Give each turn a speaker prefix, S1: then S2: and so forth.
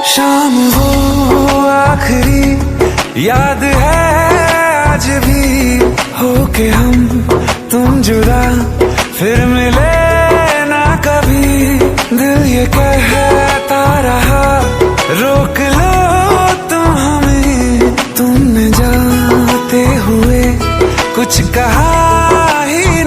S1: शाम वो आखिरी याद है आज भी, होके हम तुम जुदा फिर मिले ना कभी। दिल ये कहता रहा रोक लो तुम हमें, तुमने जाते हुए कुछ कहा ही